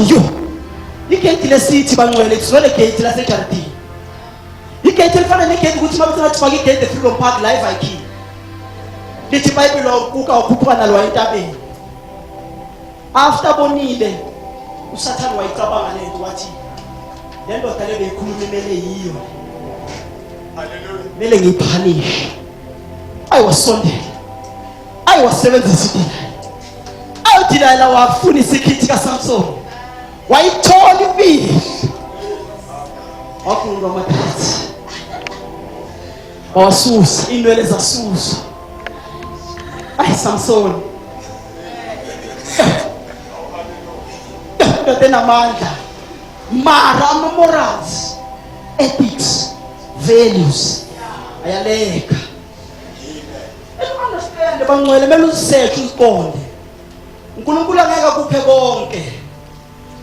yo igate lesithi bangcwele kuzwele gate laseJardini igate lifana negate ukuthi mabuthatha faka igate Freedom Park live ikey lithi iBhayibheli ukuka ukhuphuka nalo entabeni after bonile uSathane wayicabanga lento wathi le ndoda le beyikhuluma imele yiyo haleluya mele ngiyipunish ayewasondela ayewasebenzisa idila ayodila wafuna isikhithi kaSamson wayithola impilo wakhuluma amathati wasusa inwele zasusa ay Samson namandla mara morals ethics values ayaleka understand bangcwele mele usearch uziqonde uNkulunkulu angeke akuphe konke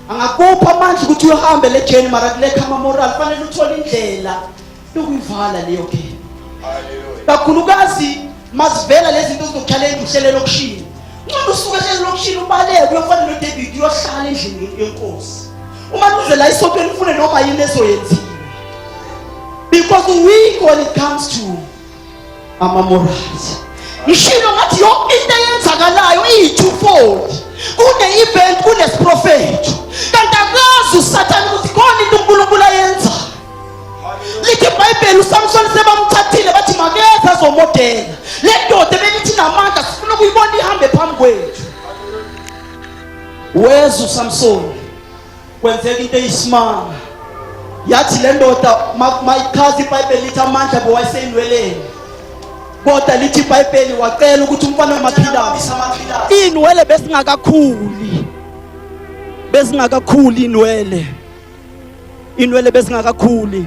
angakupha amandla ukuthi uhambe le journey mara kuleka ama moral fanele uthole indlela yokuyivala leyo ke haleluya kakhulukazi masivela lezi zinto zokuthalela uhlelo lokushini umuntu usuka ehlelo lokushini ubaleke uyofana noDavid uyohlala endlini yenkosi uma uze la isontweni ufune noma yini ezoyenziwa because we when it comes to ama morals ishilo ngathi yonke into eyenzakalayo iyi-twofold kune event kune prophet kanti akazi uSathane ukuthi khona into uNkulunkulu ayenza lithi iBhayibheli uSamson sebamthathile bathi makeza azomodela le ndoda belithi namandla sifuna ukuyibona ihambe phambi kwethu weza uSamson kwenzeka into eyisimanga yathi le ndoda mayikhazi iBhayibheli lithi amandla bewayiseyinweleni kodwa lithi iBhayibheli wacela ukuthi umfana wamaphilasi inwele bezingakakhuli inwele bezingakakhuli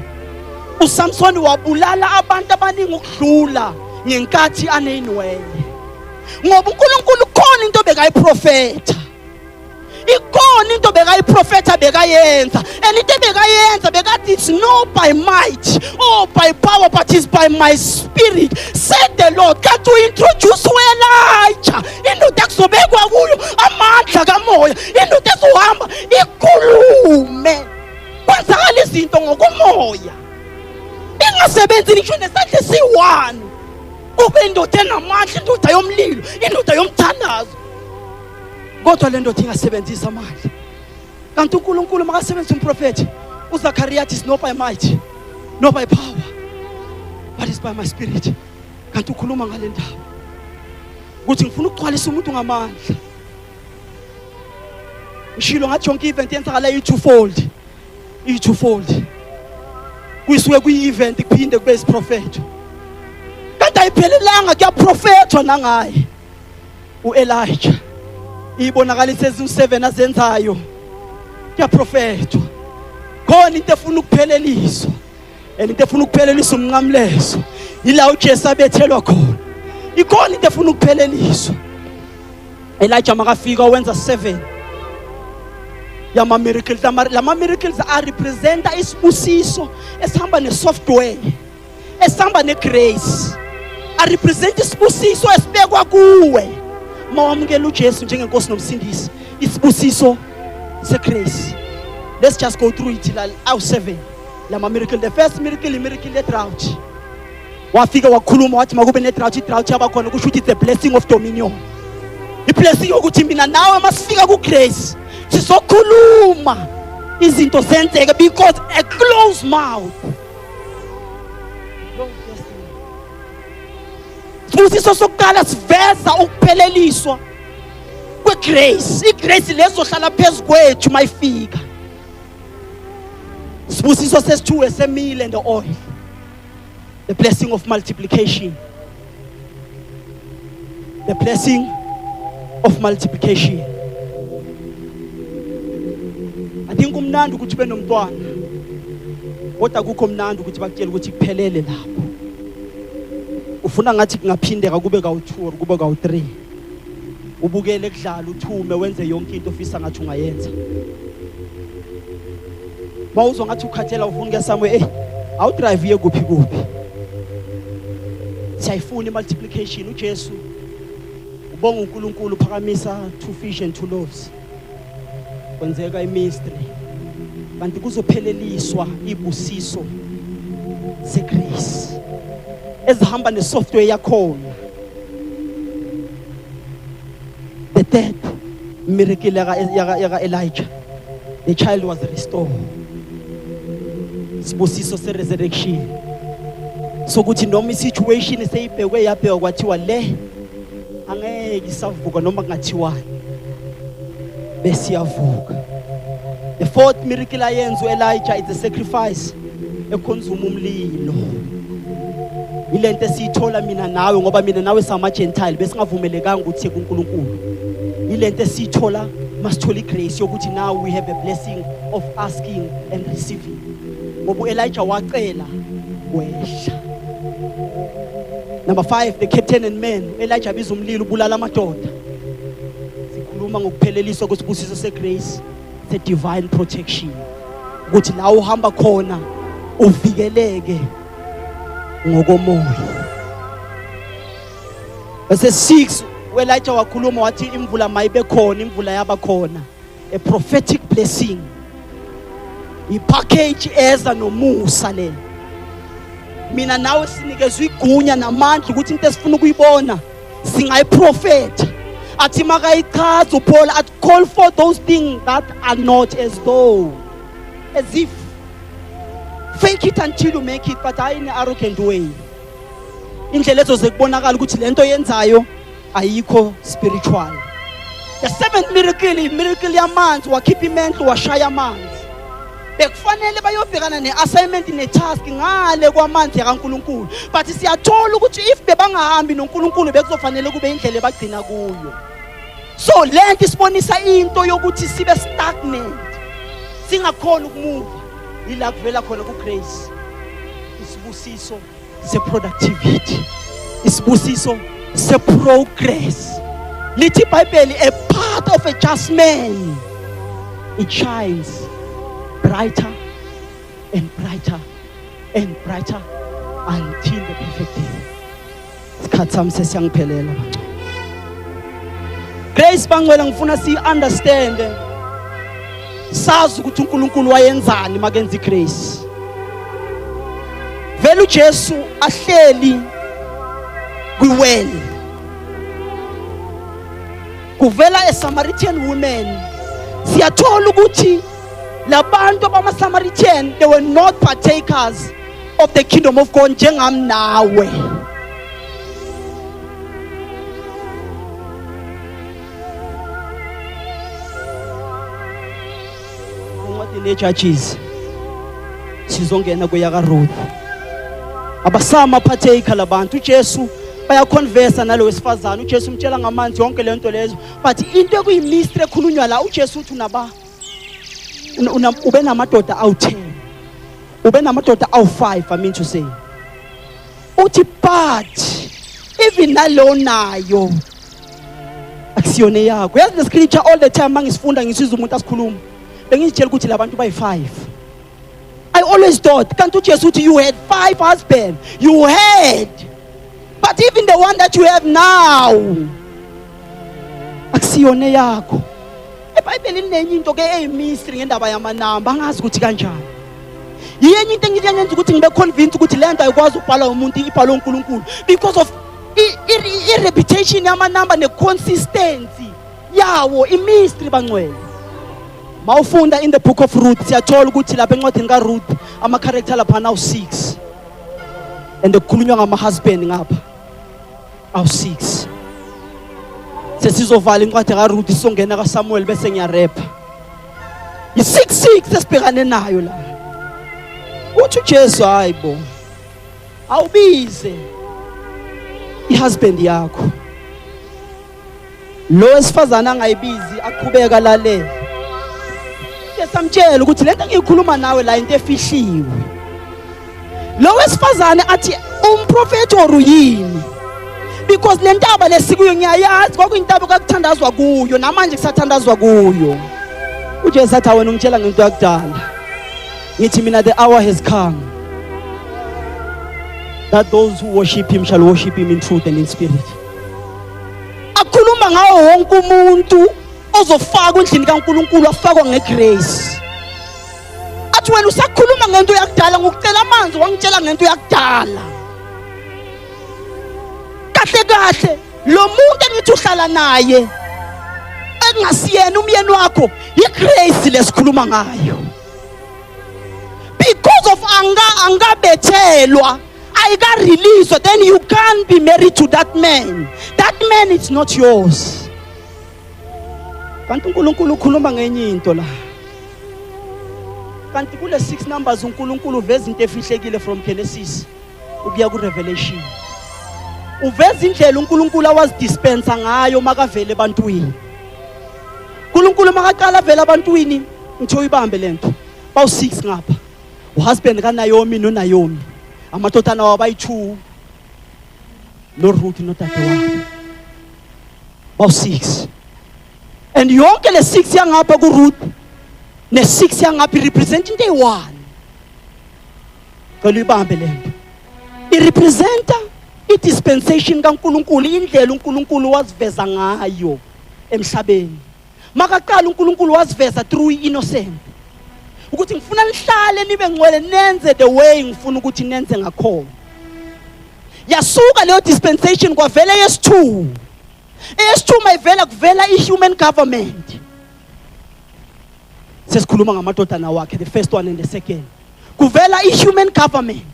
uSamson wabulala abantu abaningi ukudlula ngenkathi aneinwele ngoba uNkulunkulu khona into bekayiprofetha ikhona into bekayiprofetha bekayenza and into bekayenza bekathi it's not by might or by power but it's by my spirit said the Lord. Kanti uintroduce uElijah indoda ekuzobekwa kuyo amandla kamoya indoda ezohamba ikhulume kwenzakala izinto ngokumoya ingasebenzi ngisho nesandla esiyi-1 kube indoda enamandla indoda yomlilo indoda yomthandazo kodwa le ndoda ingasebenzisa amandla kanti uNkulunkulu makasebenzisa umprofeti uZakhariya athi it's not by might not by power but it's by my spirit kanti ukhuluma ngale ndaba ukuthi ngifuna ukugcwalisa umuntu ngamandla ngishilo ngathi yonke event yenzakala iyi-twofold kuyisuke kuyi-event kuphinde kube isiprofetho kanti ayiphelelanga kuyaprofethwa nangaye uElijah ibonakalise ezi-7 azenzayo kuyaprofethwa khona into efuna ukupheleliswa and into efuna ukupheleliswa umnqamlezo ila uJesu abethelwa khona ikhona into efuna ukupheleliswa Elijah makafika wenza 7 yama miracles lama miracles are representa isibusiso esihamba nesoftware esihamba negrace are represent isibusiso esibekwa kuwe mawamukela uJesu njengenkosi nomsindisi isibusiso segrace. Let's just go through it la 7 lama miracle. The first miracle le drought wafika wakhuluma wathi makube ne drought yabakhona kusho ukuthi it's the blessing of dominion iblessing yokuthi mina nawe masifika ku grace sizokhuluma izinto zenzeke because a closed mouth sibusiso sokuqala siveza ukupheleliswa kwegrace igrace lezohlala phezulu kwethu mayifika. Sibusiso sesi2 esemile and the oil, the blessing of multiplication, the blessing of multiplication. I think umnandi ukuthi ube nomntwana kodwa akukho mnandi ukuthi bakutshela ukuthi kuphelele lapho. Ufuna ngathi kungaphindeka kube kawu2 kube kawu3 ubukele kudlala uthume wenze yonke into ofisa ngathi ungayenza. Mawuzwa ngathi ukhathela ufuna ke somewhere awu drive ye kuphi siyayifuna multiplication. uJesu ubonga uNkulunkulu phakamisa 2 fish and 2 loaves kwenzeka iministry kanti kuzopheleliswa ibusiso zegrace ezihamba nesoftware yakhona. The third miracle yaka Elijah, the child was restored. Sibusiso se resurrection. So kuthi noma situation seyibhekwe yabhekwa kwathiwa le angeke isavuka noma kungathiwani bese yavuka. The fourth miracle ayenza Elijah is the sacrifice ekhonzuma umlilo. Ilento esithola mina nawe ngoba mina nawe sama Gentile bese ngavumelekanga ukuthi kuNkulunkulu. Ilento esithola masithola igrace yokuthi now we have a blessing of asking and receiving. Ngoba Elijah wacela wehla. Number 5, the captain and men. Elijah biza umlilo ubulala amadoda. Sikhuluma ngokupheleliswa kwesibusiso segrace, the divine protection. Ukuthi la uhamba khona uvikeleke ngokomoya. Verse 6, Elijah wakhuluma wathi imvula mayibe khona, imvula yaba khona. A prophetic blessing. I-package eza nomusa le. Mina nawe sinikezwe igunya namandla ukuthi into esifuna ukuyibona singayiprofeta. Athi makayichaza uPaul at call for those things that are not as though, as if fake it until you make it, but in an arrogant way. Indlela ezo zekubonakala ukuthi lento yenzayo ayikho spiritual. The seventh miracle yamanzi wakhipha imendlo washaya amanzi. Bekufanele bayobhekana ne-assignment ne-task ngale kwamanzi kaNkulunkulu, but siyathola ukuthi if bebangahambi noNkulunkulu bekuzofanele kube indlela ebagcina kuyo. So lento isibonisa into yokuthi sibe stagnant, singakhona ukumove. Ila kuvela khona kugrace. Isibusiso se-productivity, isibusiso se-progress. Lithi iBhayibheli a part of a just man, it shines brighter and brighter and brighter until the perfect day. Isikhathi sami sesiyangiphelela. Grace bangcwele ngifuna si understand. Sazi ukuthi uNkulunkulu wayenzani makenza igrace. Vele uJesu ahleli kwiwell. Kuvela a Samaritan woman. Siyathola ukuthi labantu bama-Samaritan, they were not partakers of the kingdom of God njengami nawe. Incwadi neJudges sizongena kuyaka Ruth. Abasama partaker labantu. uJesu bayaconversa nalo wesifazana. uJesu umtshela ngamanzi yonke lento lezo. But into ekuyimystery ekhulunywa la uJesu uthi unaba ube namadoda awu-10, ube namadoda awu-5, I mean to say. Uthi but even nalo nayo akusiyone yakho. Yazi the scripture all the time mangisifunda ngisizwe umuntu asikhuluma bengizitshela ukuthi labantu bayi-5. I always thought kanti uJesu uthi you had 5 husbands, you had, but even the one that you have now akusiyone yakho. eBhayibheli linenye into ke eyimystery ngendaba yamanamba angazi ukuthi kanjani. Yenye into engiyenza ukuthi ngibe convinced ukuthi lento ayikwazi ukubhala umuntu ibhala uNkulunkulu because of i-reputation yamanamba ne-consistency yawo imystery bangcwele. Mawufunda in the book of Ruth siyathola ukuthi lapha encwadini kaRuth ama-character lapha awu-6 and kukhulunywa ngama-husband ngapha awu-6. Sesizovala incwadi kaRuth isongena kaSamuel bese ngiyarepa. I-6 esibhekane nayo la. Uthi uJesu hayibo awubize ihusband yakho. Lo wesifazana angayibizi aqhubeka lalela. Samtshela ukuthi lento engiyikhuluma nawe la into efihliwe. Lo wesifazana athi umprofeti oruyini. Because le ntaba lesikuyo ngiyayazi kwakuyintaba kakuthandazwa kuyo namanje kusathandazwa kuyo. uJesu athi wena ungitshela ngento yakudala. Ngithi mina the hour has come that those who worship him shall worship him in truth and in spirit. Akhuluma ngawo wonke umuntu ozofaka endlini kaNkulunkulu afakwa ngegrace. Athi wena usakhuluma ngento yakudala ngokucela amanzi wangitshela ngento yakudala. Kahle kahle lo muntu engithi uhlala naye engasiyena umyeni wakho igrace lesikhuluma ngayo. Because of angabethelwa ayika-release, then you can't be married to that man. That man is not yours. Kanti uNkulunkulu ukhuluma ngenye into la. Kanti kule 6 numbers uNkulunkulu uveza into efihlekile from Genesis ukuya ku Revelation. Uveza indlela uNkulunkulu awazidispensa ngayo makavele ebantwini. uNkulunkulu makaqala vela abantwini ngitho uyibambe lento. Bawu 6 ngapha. Uhusband kaNaomi noNaomi. Amadodana wabo ayi2 noRuth nodadewabo. Bawu 6. And yonke le 6 yangapha kuRuth ne 6 yangapha represent into eyi1. Ngicela uyibambe lento. I representa I dispensation kaNkulunkulu, indlela uNkulunkulu waziveza ngayo emhlabeni. Makaqala uNkulunkulu waziveza through innocent. Ukuthi ngifuna nihlale nibe ngcwele nenze the way ngifuna ukuthi nenze ngakhona. Yasuka leyo dispensation kwavela yes2. Es2 mayivela kuvela ihuman government. Sesikhuluma ngamadodana wakhe, the first one and the second. Kuvela ihuman government.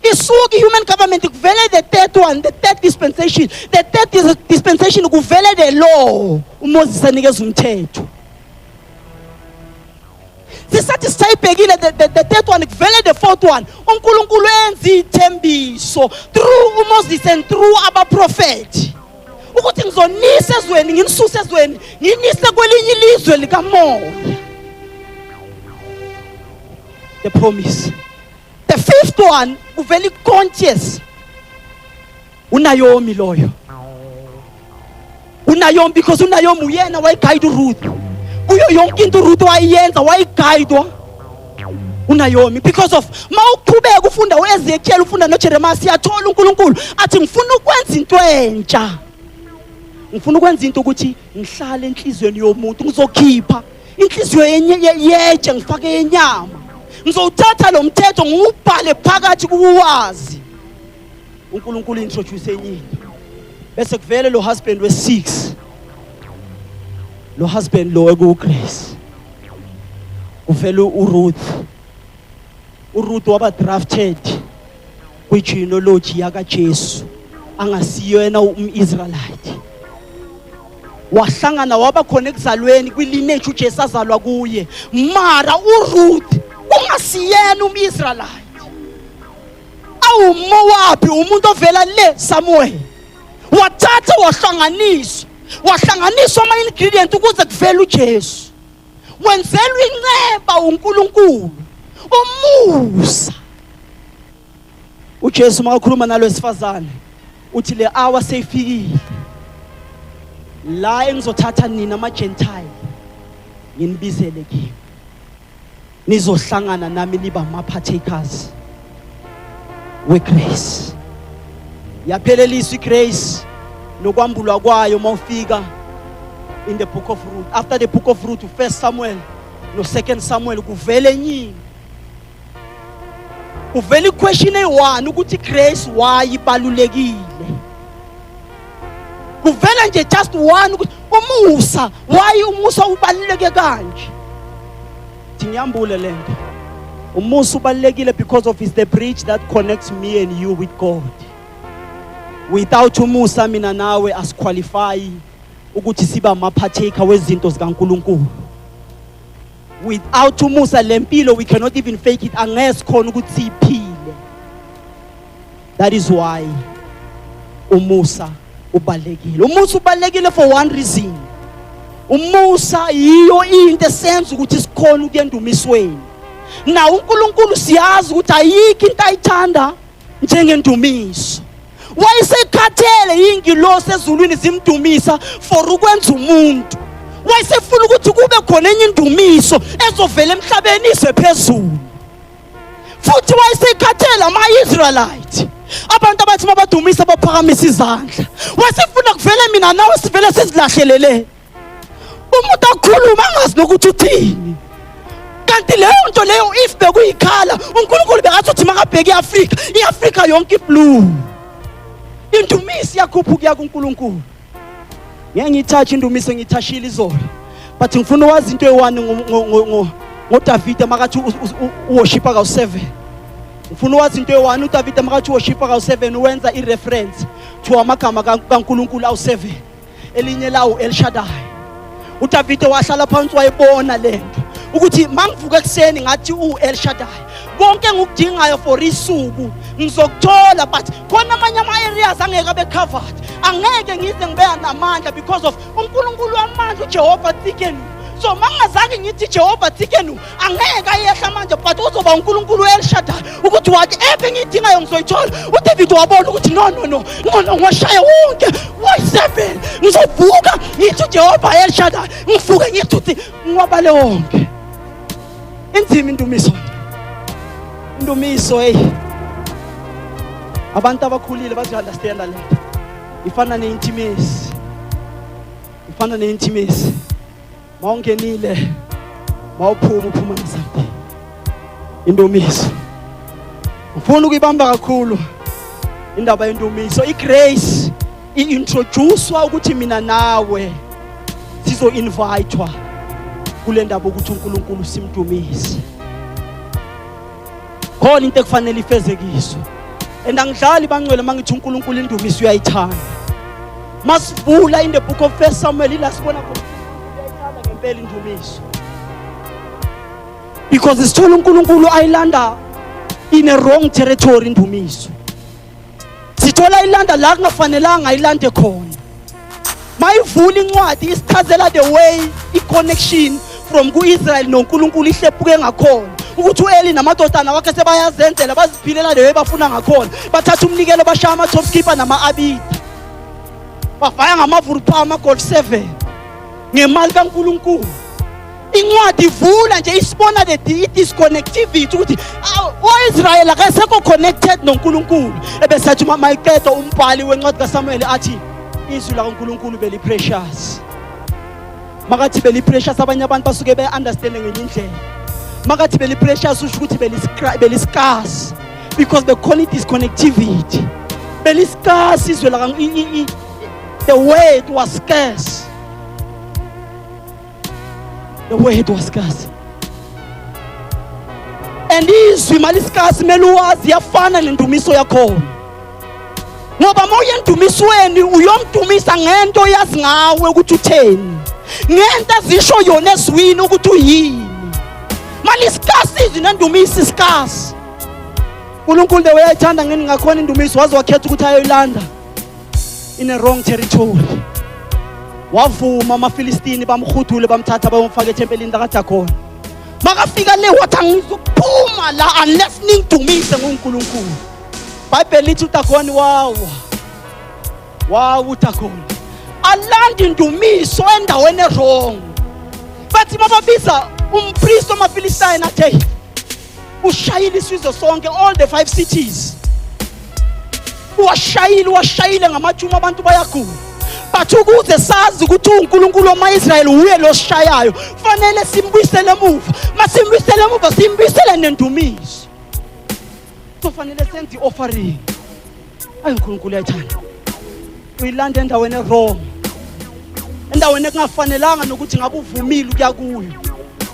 Isuka ihuman government kuvela the third one, the third dispensation. The third dispensation kuvela the law. uMoses anikeza umthetho. Sisathi sayibhekile the third one kuvela the fourth one. uNkulunkulu enza ithembiso through uMoses and through abaprofeti. Ukuthi ngizonisa ezweni nginisuse ezweni nginise kwelinye ilizwe likamoya. The promise. The fifth one uvela conscious. uNaomi loyo. uNaomi because uNaomi uyena wayiguide uRuth. Kuyo yonke into uRuth wayenza wayiguide uNaomi because of mawuqhubeka ufunda uEzekiel ufunda noJeremiah siyathola uNkulunkulu athi ngifuna ukwenza into entsha. Ngifuna ukwenza into ukuthi ngihlale enhlizweni yomuntu ngizokhipha inhliziyo yeje ngifake yenyama. Ngizothatha lo mthetho ngiubhale phakathi kuwazi. uNkulunkulu introduce enyini. Bese kuvele lo husband we6. Lo husband lo ekuGrace. Kuvela uRuth. uRuth waba drafted kwigenealogy yakaJesu. Angasiyo yena umIsraelite. Wahlangana waba khona ekuzalweni kwilineage uJesu azalwa kuye. Mara uRuth ungasiyena umIsraelite. Awumowabi umuntu ovela le Samuel. Wathatha wahlanganiswa ama ingredient ukuze kuvele uJesu. Wenzelwe inceba uNkulunkulu. Umusa. uJesu makhuluma nalo sifazane uthi le hour seyifikile. La engizothatha nina ama-Gentile nginibizele kimi. Nizohlangana nami niba ama-partakers weGrace. Yapheleliswa iGrace nokwambulwa kwayo mawufika in the book of Ruth. After the book of Ruth, 1 Samuel no 2 Samuel kuvele enyini. Kuvele iquestion eyi1 ukuthi iGrace why ibalulekile. Kuvela nje just one ukuthi umusa why umusa ubaluleke kanje. Ngiyambule lento. Umusa ubalulekile because of is the bridge that connects me and you with God. Without umusa mina nawe asqualify ukuthi siba ama-partaker wezinto zikaNkulunkulu. Without umusa lempilo we cannot even fake it unless khona ukuthi siphile. That is why umusa ubalekile. Umusa ubalekile for one reason. Umusa yiyo into esenza ukuthi sikhona ukuyendumisweni. Na uNkulunkulu siyazi ukuthi ayikho into ayithanda njengendumiso. Wayesekhathele ingilosi ezulwini zimdumisa for ukwenza umuntu. Wayesefuna ukuthi kube khona enye indumiso ezovela emhlabeni ize phezulu. Futhi wayesekhathele ama-Israelite. Abantu abathi mabadumisa baphakamisa izandla. Wayesefuna kuvele mina nawe sivele sizilahlelele. umuntu akhuluma angazi nokuthi uthini. Kanti leyo nto leyo if bekuyikhala uNkulunkulu bekathi uthi makabheke iAfrika, iAfrika yonke iblue. Indumiso yakhuphuka kuNkulunkulu. Ngeke ngithathe indumiso ngithashile izolo. But ngifuna wazi into eyi-1 ngoDavide makathi uworshipa ka7. Ngifuna wazi into eyi-1 uDavide makathi uworshipa ka7 wenza ireference to amagama kaNkulunkulu awu7. Elinye lawo El Shaddai. uDavide wahlala phansi wayibona lento ukuthi mangivuka ekseni ngathi uEl Shaddai konke ngikudingayo for isuku ngizokuthola, but khona amanye ama-areas angeke abe covered. Angeke ngize ngibe namandla because of uNkulunkulu wamandla uJehova Tsikenu. So mangazange ngithi Jehova Tsikenu angeke ayehla manje, but uzoba uNkulunkulu El Shaddai ukuthi wathi ephe ngidingayo ngizoyithola. uDavid wabona ukuthi no ngwashaya wonke wa7 ngizovuka ngithi Jehova El Shaddai, ngivuke ngithi uthi ngwabale wonke. Inzima indumiso hey. Abantu abakhulile bazi-understand lento. Ifana ne-intimacy. Mawungenile, uphuma nasambi. Indumiso. Ngifuna ukuyibamba kakhulu indaba yendumiso. iGrace i-introducewa ukuthi mina nawe sizo-invitewa kule ndaba ukuthi uNkulunkulu simdumise. Khona into ekufanele ifezekiswe. And angidlali bangcwele mangithi uNkulunkulu indumiso uyayithanda. Masivula in the book of 1 Samuel ila sibona khona uyayithanda ngempela indumiso. Because isithola uNkulunkulu ayilanda in a wrong territory indumiso. Sithola ayilanda la kungafanelanga ayilande khona. Mayivula incwadi isichazela the way i-connection from ku-Israel noNkulunkulu ihlephuke ngakhona. Ukuthi uEli namadodana wakhe sebayazenzela baziphilela leyo bafuna ngakhona. Bathatha umnikelo bashaya ama-top skipper nama-abida. Bafaya ngamavurupha ama-gold 7 ngemali kaNkulunkulu. Incwadi ivula nje isibona the disconnectivity ukuthi o-Israel akasekho connected noNkulunkulu. Ebesathi mayiqeda umbhali wencwadi kaSamuel athi izwi laNkulunkulu beli-precious. Makathi beli-precious abanye abantu basuke be-understand ngenye indlela. Makathi beli-precious usho ukuthi beli-scarce because they call it disconnectivity. Beli-scarce izwi the word was scarce. The word was scarce. And izwi mali-scarce meluwazi yafana nendumiso yakhona. Ngoba mawuyendumisweni uyomdumisa ngento yazi ngawe ukuthi utheni. Ngento azisho yona ezwini ukuthi uyini. Mali-scarce izwi nendumiso scarce. uNkulunkulu the way ayithanda ngeni ngakhona indumiso wazi wakhetha ukuthi ayoyilanda in a wrong territory. Wavuma amaFilistini bamkhudule bamthatha bayomfaka ethempelini lakaDagoni. Makafika le wathi angizophuma la unless ningidumise ngoNkulunkulu. Bible lithi uDagoni wawa uDagoni alanda indumiso endaweni wrong. Bathi mababiza umpriest wamaFilistine athe ushayile isizwe sonke all the 5 cities. Washayile ngamajuma abantu bayagula. But ukuze sazi ukuthi uNkulunkulu wama-Israyeli uye lo sishayayo fanele simbuyisele emuva. Masimbuyisele emuva simbuyisele nendumiso. Kufanele senze i-offering. Ayi uNkulunkulu uyayithanda. Uyilanda endaweni wrong. Endaweni ekungafanelanga nokuthi ngabe uvumile ukuya kuyo.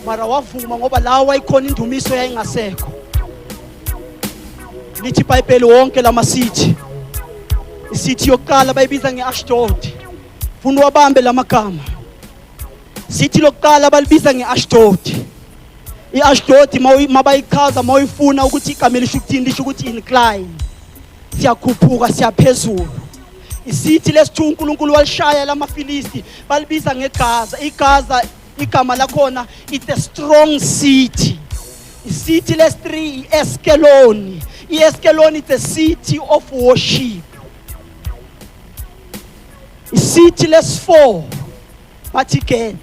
Mara wavuma ngoba la wayikhona indumiso yayingasekho. Lithi iBhayibheli wonke lama-city. Isithi yokuqala bayibiza nge-Ashdod. Funa wabambe lamagama. Sithi lokuqala balibiza nge-Ashdod. I-Ashdod mabayichaza mawuyifuna ukuthi igama lisho ukuthini lisho ukuthi incline. Siyakhuphuka siyaphezulu. Isithi lesithu uNkulunkulu walishaya lamaFilisti balibiza ngeGaza. iGaza igama lakhona it's a strong city. Isithi lesi3 iEskeloni. iEskeloni is a city of worship. Isithi lesi4 bathi ke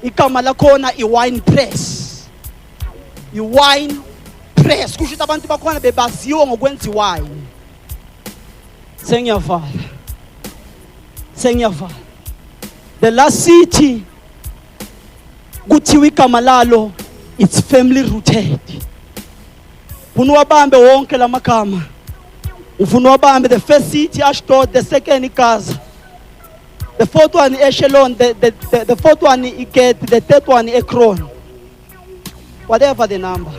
igama lakhona iwine press. Iwine press kusho ukuthi abantu bakhona bebaziwa ngokwenza iwine. Sengiyavala The last city kuthiwa igama lalo it's family rooted. Ufuna wabambe wonke lamagama. Ufuna wabambe the first city Ashdod, the second Gaza, the fourth one Echelon, the fourth one Iket, the third one Ekron. Whatever the number,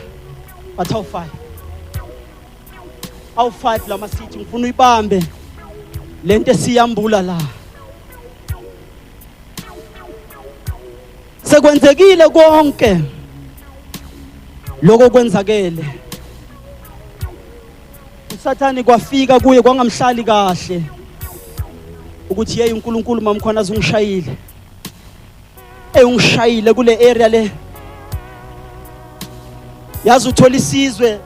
but how 5? How 5 lama city ufuna ibambe lento siyambula la. Sekwenzekile konke lokho kwenzakele. uSathane kwafika kuye kwangamhlali kahle ukuthi yey uNkulunkulu mamkhona azungishayile. Ungishayile kule area le. Yazi uthola isizwe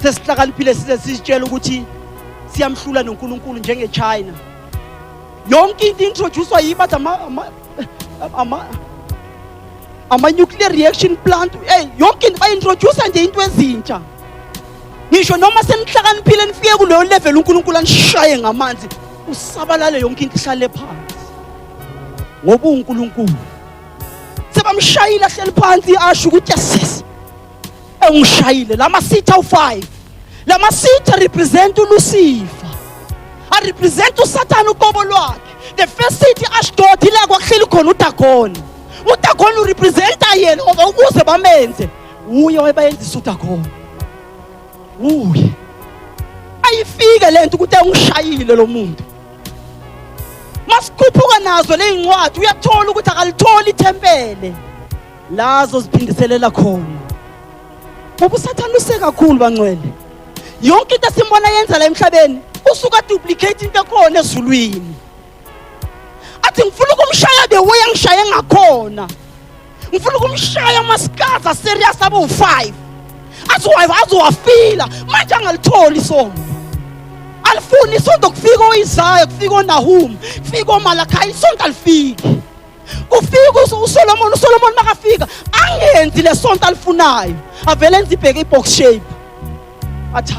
sesihlakaniphile size sisitshela ukuthi siyamhlula noNkulunkulu njenge China. Yonke into introducewa yibathi ama nuclear reaction plant. Yonke into bayintroduce nje into ezintsha. Ngisho noma senihlakaniphile nifike kuleyo level uNkulunkulu anishaye ngamanzi usabalale yonke into ihlale phansi. Ngoba uNkulunkulu sebamshayile ahleli phansi asho ukuthi yes. Ungishayile lama city awu5. Lama city represent uLucifer. A represent uSathane uqobo lwakhe. The first city Ashdod ila kwahleli khona uDagon. uDagon urepresenta yena ngoba ukuze bamenze uye wabayenzisa uDagon. Uye ayifike lento ukuthi ungishayile lo muntu. Masikhuphuka nazo le incwadi uyathola ukuthi akalitholi ithempele lazo ziphindiselela khona. Ngoba uSathane use kakhulu bangcwele. Yonke into esimbona yenza la emhlabeni usuka duplicate into ekhona ezulwini. Athi ngifuna ukumshaya bewe yangishaye ngakhona. Ngifuna ukumshaya masikaza serious abo 5. Azowafila manje angalitholi isondo. Alifuni isondo kufika oIsaya, kufika oNahum, kufika oMalachi, isonto alifiki. Kufika uSolomon makafika angenzi lesonto alifunayo. Avele enze ibheke ibox shape. Athi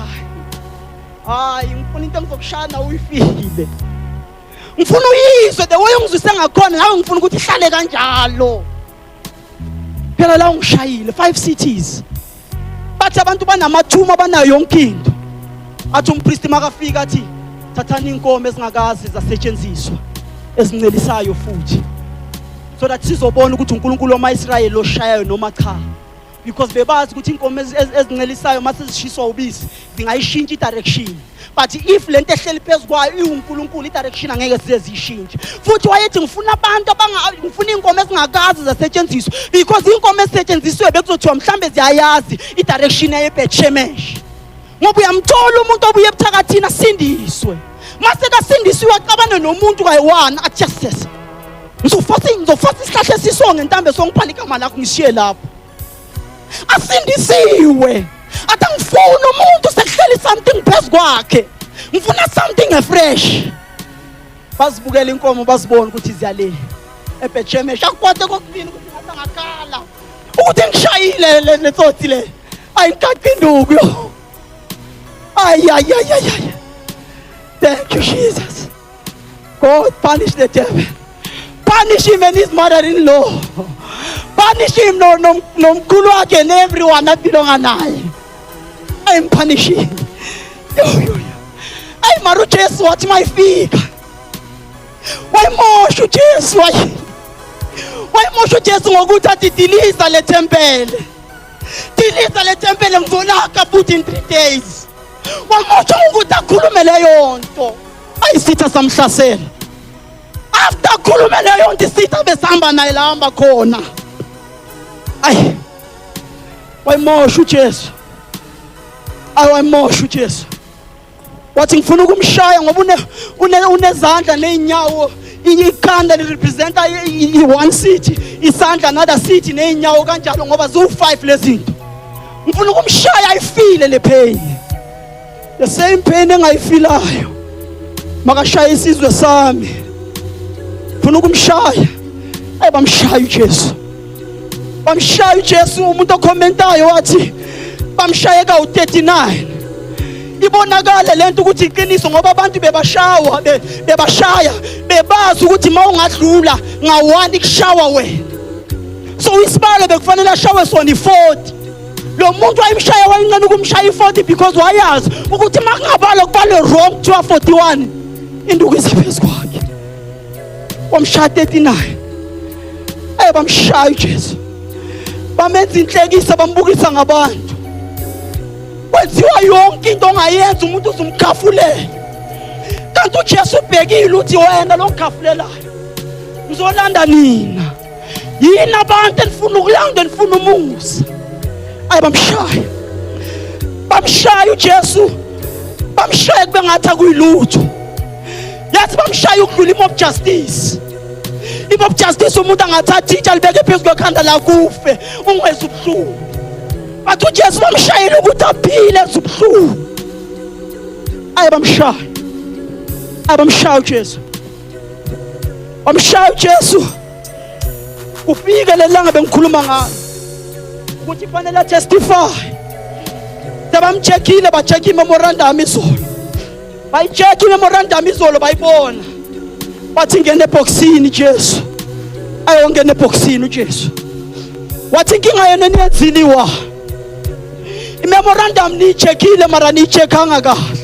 hayi ngifuna into engizokushana uyifile. Ngifuna uyizwe the way ungizwise ngakhona nawe ngifuna ukuthi ihlale kanjalo. Phela la ungishayile 5 cities. Bathi abantu banamathuma banayo yonke into. Athi umpriest makafika athi thathani inkomo ezingakazi zasetshenziswa ezincelisayo futhi. So that sizobona ukuthi uNkulunkulu wamaIsrayeli oshayayo noma cha. Because bebazi ukuthi inkomo ezincelisayo mase zishiswa ubisi zingayishintsha direction. But if lento ehleli phezukwayo uNkulunkulu idirection angeke size zishintshe. Futhi wayethi ngifuna abantu ngifuna inkomo ezingakazi zasetshenziswa because inkomo esetshenziswe bekuzothiwa mhlambe ziyayazi idirection yeBethshemesh. Ngoba uyamthola umuntu obuye ebuthakathini asindiswe. Mase kasindisiwe aqabane nomuntu kayi1 athi yes. Ngizofasa isihlahla esisonke ntambe songiphala igama lakho ngishiye lapho. Asindisiwe. Athi ngifuna umuntu sekuhleli something phezu kwakhe. Ngifuna something fresh. Basibukela inkomo basibona ukuthi ziyale. eBethshemesh akukwade kokubini ukuthi ngathi ngakhala. Ukuthi ngishayile le tsotsi le. Ayikaqinduku yo. Ay. Thank you Jesus. God punish the devil. Punish him and his mother-in-law. Punish him nomkhulu wakhe and everyone that belonga naye. I'm punishing. Yo. Ay maru Jesu wathi mayifika. Wayimosha uJesu wayimosha uJesu ngokuthi athi dilisa le tempele. Dilisa le tempele ngizolaka futhi in 3 days. Wamosha ukuthi akhulume leyo nto. Ayisitha samhlasela. After khulume leyo nto isitha besihamba naye la hamba khona. Ay. Wayimosha uJesu. Wayimosha uJesu. Wathi ngifuna ukumshaya ngoba unezandla nezinyawo ikhanda li representa i1 city isandla another city nezinyawo kanjalo ngoba zo5 lezinto. Ngifuna ukumshaya ayifile le pain. The same pain engayifilayo makashaya isizwe sami. Ngifuna ukumshaya. Bamshaya uJesu. Bamshaya uJesu umuntu okhomentayo wathi bamshaya ka u39. ibonakala lento ukuthi iqiniso ngoba abantu bebashaya bebazi ukuthi mawungadlula nga1 ikushawa wena. So isibalo bekufanele ashawe sona i40. Lo muntu wayimshaya wayincane ukumshaya i40 because wayazi ukuthi makungabala kubale wrong kuthiwa 41 induku izaphezulu kwakhe. Wamshaya 39. Bamshaya uJesu. Bamenza inhlekisa bambukisa ngabantu. Kwenziwa yonke into ongayenza umuntu uzumkhafulela. Kanti uJesu ubhekile uthi wena lo ngikhafulelayo ngizolanda nina. Yini abantu enifuna ukulanda enifuna umusa. Bamshaya. Bamshaya uJesu. Bamshaya kube ngathi akuyilutho. Yathi bamshaya ukudlula imob justice. Imob justice umuntu angathatha itsha libeke phezulu kwekhanda la kufe ungweza ubuhlungu. Bathi uJesu bamshayile ukuthi aphile ezubuhlungu. Bamshaya. Bamshaya uJesu. Bamshaya uJesu. Kufike lelanga bengikhuluma ngalo ukuthi fanele testify. Sebamcheckile bacheck memorandum izolo. Bayicheck memorandum izolo bayibona. Bathi ngene eboxini Jesu. Ayongena eboxini uJesu. Wathi inkinga yena niyenziliwa. Memorandum ni checkile mara ni checkanga kahle.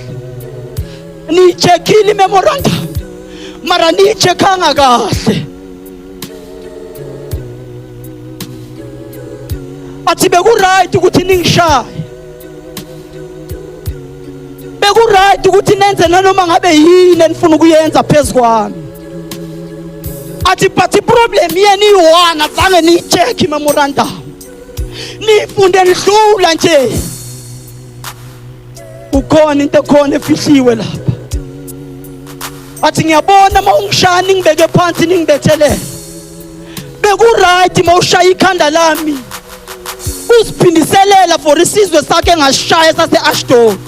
Ni checkile memorandum mara ni checkanga kahle. Athi beku-right ukuthi ningishaye. Beku-right ukuthi nenze nanoma ngabe yini enifuna ukuyenza phezulu kwami. Athi but problem yeni iwana azange niyicheck imemorandum. Nifunde nidlula nje. Ukhona into ekhona efihliwe lapha. Athi ngiyabona mawungishaya ningibeke phansi ningibethelele. Beku-right mawushaya ikhanda lami. Usiphindiselela for isizwe sakhe engashaya sase-Ashdod.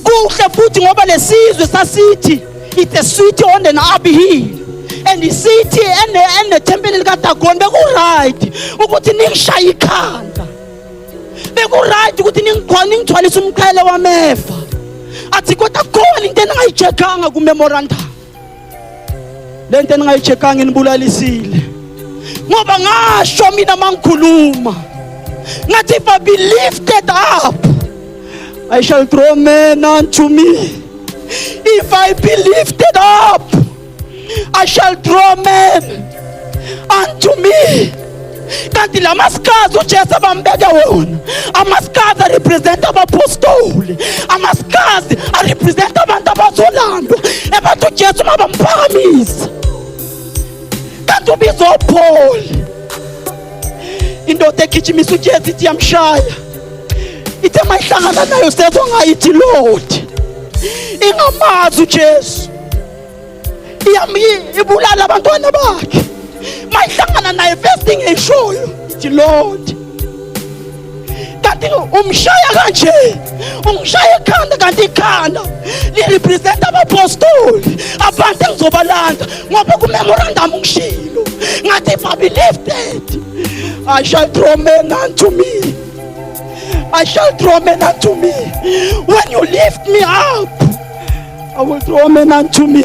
Kuhle futhi ngoba lesizwe sasithi it's a city on an Abbey hill and the city and the temple likaDagon. Beku-right ukuthi ningishaya ikhanda. Beku-right ukuthi ningithwalise umqhele wamefa. Athi kodwa khona into eningayijekanga kumemorandum. Lento eningayijekanga inibulalisile. Ngoba ngasho mina mangikhuluma ngathi if I be lifted up I shall draw men unto me. If I be lifted up I shall draw men unto me. Kanti la maskazi uJesu abambeke wona amaskazi arepresent abapostoli. Amaskazi arepresent abantu abazolandwa ebathi uJesu mabamphakamisa. Kanti ubizwa uPaul indoda egijimisa uJesu ithi yamshaya. Ithe mayihlangana nayo sezwa ngayithi Lord ingamazi uJesu ibulala abantwana bakhe. Mayihlangana naye first thing eshoyo ithi Lord. Kanti umshaya kanje ungishaya ekhanda kanti ikhanda lirepresent abapostoli abantu engizobalanda ngoba kumemorandum ngishilo ngathi if I be lifted I shall draw men unto me. I shall draw men unto me. When you lift me up I will draw men unto me.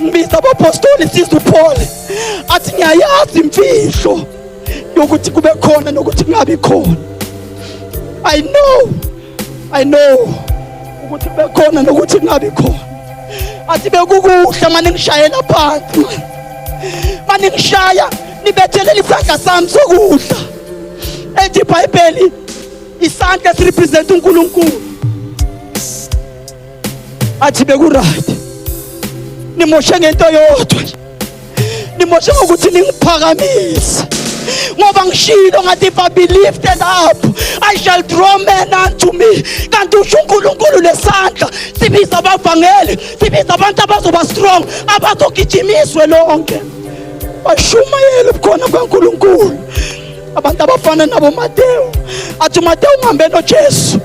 Ngibiza abapostoli sizwe Paul athi ngiyayazi imfihlo yokuthi kube khona nokuthi kungabi khona. I know ukuthi kube khona nokuthi kungabi khona. Athi bekukuhle manje ngishayela phansi. Manje ngishaya nibethelela isandla sami sokudla. Ethi iBhayibheli isandla sirepresent uNkulunkulu. Athi beku-right. Nimoshe ngento yodwa. Nimoshe ngokuthi ningiphakamise. Ngoba ngishilo ngathi if I be lifted up I shall draw men unto me. Kanti usho uNkulunkulu lesandla sibiza abavangeli, sibiza abantu abazoba strong, abazogijimiswe lonke. Bashumayele ubukhona kaNkulunkulu. Abantu abafana nabo Mateo. Athi Mateo ngihambe noJesu.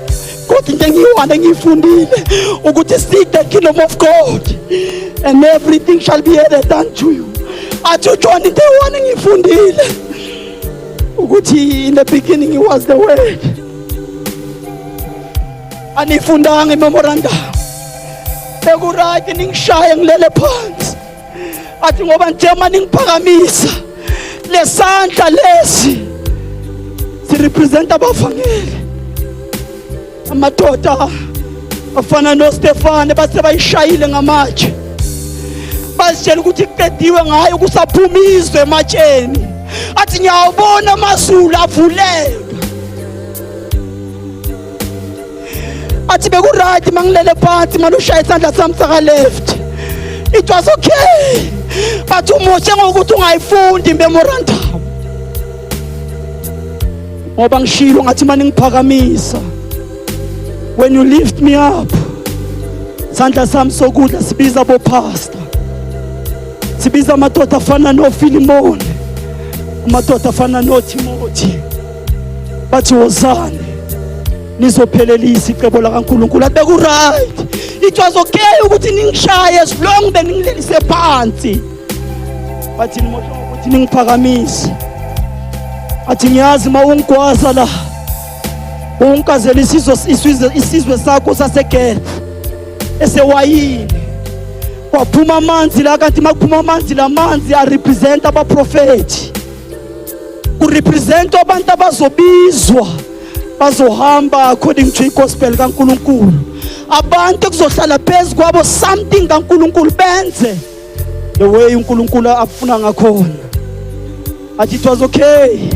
Kodwa into engiyiwana engiyifundile ukuthi seek the kingdom of God and everything shall be added unto you. Athi uJohn into eyiwana engiyifundile ukuthi in the beginning was the word anifundanga imemorandum bekurathi ningishaye ngilele phansi athi ngoba njema ningiphakamisa lesandla lesi sirepresent abavangeli amadoda afana noStefane base bayishayile ngamatshe basitshela ukuthi kuqediwe ngayo kusaphumizwe ematsheni athi ngiyawubona amazulu avuleka athi bekurathi mangilele phansi manje ushaya isandla sami saka left it was okay but umoshe ngokuthi ungayifundi memorandum ngoba ngishilo ngathi manje ngiphakamisa when you lift me up sandla sami sokudla sibiza bo pastor sibiza amadoda afana noFilimon amadoda afana noTimothy bathi wozani nizophelelisa icebo la kaNkulunkulu athi beku-right it was okay ukuthi ningishaye as long as ningilelise phansi bathi nimosha ukuthi ningiphakamise athi ngiyazi mawungigwaza la ungikazela isizwe sakho saseGet esewayini kwaphuma amanzi la kanti makuphuma amanzi la manzi arepresent abaprofeti kurepresent abantu abazobizwa bazohamba according to gospel kaNkulunkulu abantu kuzohlala phezu kwabo something kaNkulunkulu benze the way uNkulunkulu afuna ngakhona athi it was okay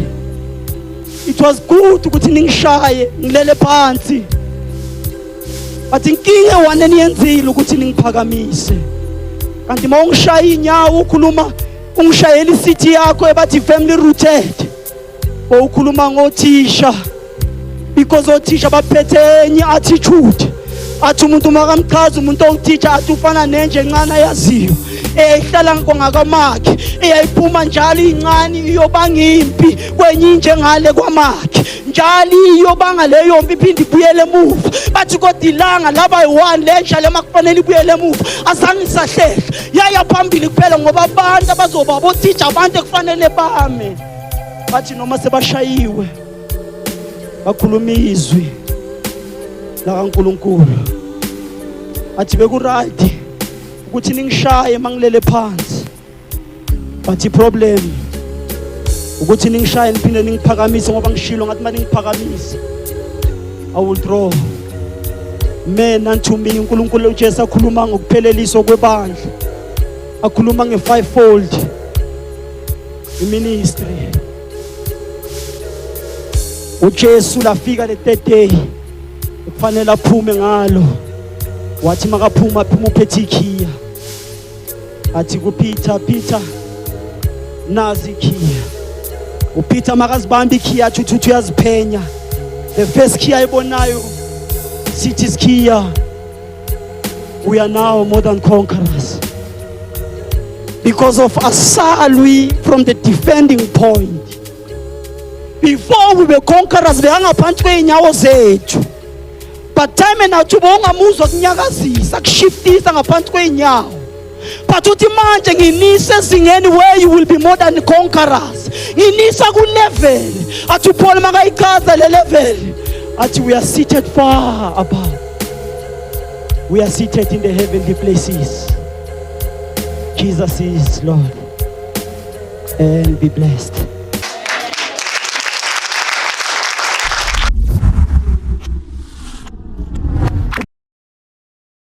it was good ukuthi ningishaye ngilele phansi athi inkinga wane niyenzile ukuthi ningiphakamise kanti mawungishaya inyawo ukhuluma ungishayela isithi yakho ebathi family rooted ukhuluma ngothisha because othisha baphethe enye attitude athi umuntu makamchaza umuntu ongithisha athi ufana nenje encane yaziyo ehlala ngongakamakhe eyayiphuma njalo incane iyobanga impi kwenye inje ngale kwamakhe njalo iyobanga leyo mpi iphinde ibuyele emuva bathi kodwa ilanga laba yi1 lenja lemakufanele ibuyele emuva azange isahlehla yaya phambili kuphela ngoba abantu abazoba bothisha abantu ekufanele bame bathi noma sebashayiwe bakhuluma izwi la kaNkulunkulu athi beku-right ukuthi ningishaye mangilele phansi but problem ukuthi ningishaye niphinde ningiphakamise ngoba ngishilo ngathi manje ningiphakamise I will draw men unto me uNkulunkulu uJesu akhuluma ngokupheleliswa kwebandla akhuluma nge5-fold iministry uJesu lafika le third day kufanele aphume ngalo wathi makaphuma phuma uphethe ikhiya athi kuPeter Peter nazi ikhiya uPeter makazibamba ikhiya athi uthi uyaziphenya the first key ayibonayo sithi isikhiya we are now more than conquerors because of asalwi from the defending point. Before we were conquerors behanga phansi kweinyawo zethu but time now tubonga muzwa kunyakazisa kushiftisa ngaphansi kweinyawo but uthi manje nginise singeni where you will be more than conquerors nginisa ku level athi Paul makayichaza le level athi we are seated far above, we are seated in the heavenly places. Jesus is Lord and be blessed.